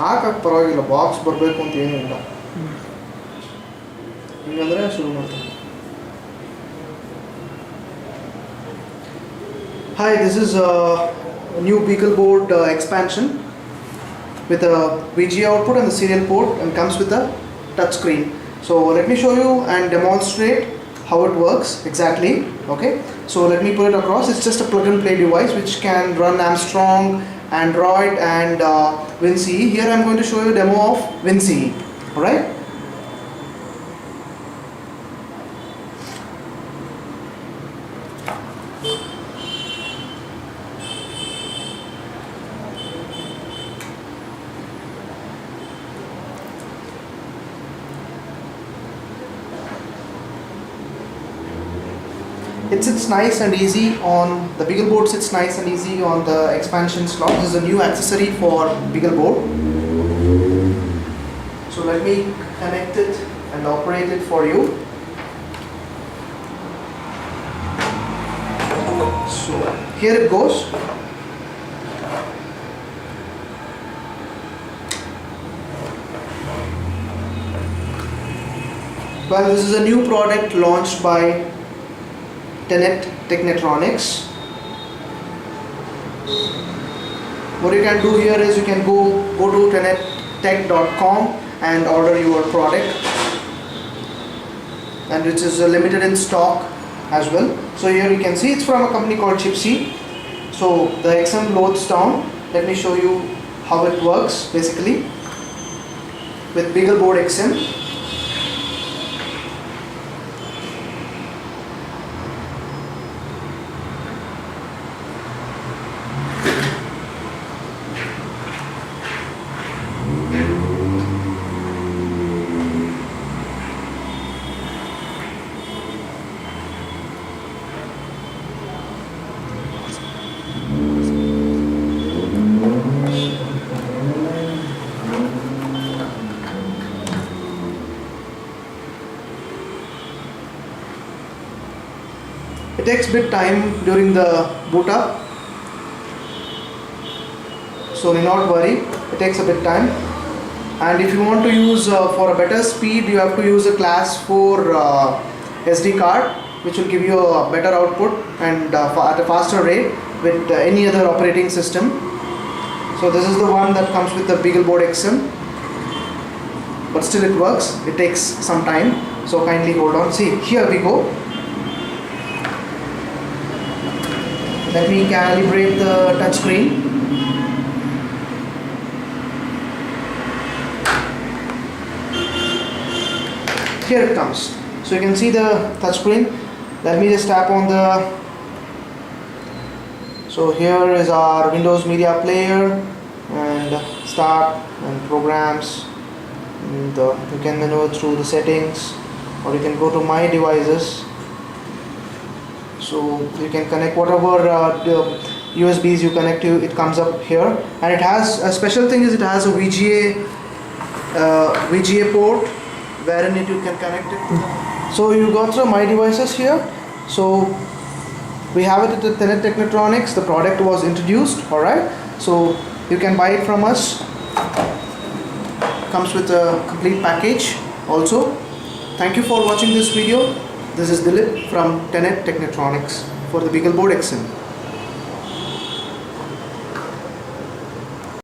ಹಾಕಕ್ಕೆ ಪರವಾಗಿಲ್ಲ, ಬಾಕ್ಸ್ ಬರಬೇಕು ಅಂತ ಏನೂ ಇಲ್ಲ. ಹಿಂಗಂದರೆ ಶುರು ಮಾಡ್ತೀನಿ. Hi, this is a new Beagle board expansion with a VGA output and the serial port, and comes with a touch screen. So let me show you and demonstrate how it works exactly. Okay, so let me put it across. It's just a plug and play device which can run Armstrong, Android and WinCE. Here I'm going to show you a demo of WinCE. Alright. It sits nice and easy on the Beagle board. Sits nice and easy on the expansion slot. This is a new accessory for Beagle board. So let me connect it and operate it for you. So here it goes. Well, this is a new product launched by Tenet Technetronics. What you can do here is you can go to tenettech.com and order your product, and which is limited in stock as well. So here you can see it's from a company called Chipsy. So the XM loads down. Let me show you how it works basically with Beagle board XM. It takes bit time during the boot up, so do not worry, it takes a bit time. And if you want to use for a better speed, you have to use a class 4 SD card, which will give you a better output and at a faster rate with any other operating system. So this is the one that comes with the Beagle board XM, but still it works. It takes some time, so kindly hold on. See, here we go. Let me calibrate the touch screen. Here it comes. So you can see the touch screen. Let me just tap on the. So here is our Windows Media Player and Start and Programs. And you can maneuver through the settings, or you can go to My Devices. So you can connect whatever USBs you connect to, it comes up here. And it has a special thing is it has a VGA port wherein you can connect it to the. So you got the My Devices here. So we have it at the Tenet Technetronics. The product was introduced. Alright, so you can buy it from us. Comes with a complete package also. Thank you for watching this video. This is Dilip from Tenet Technetronics for the Beagle board XM.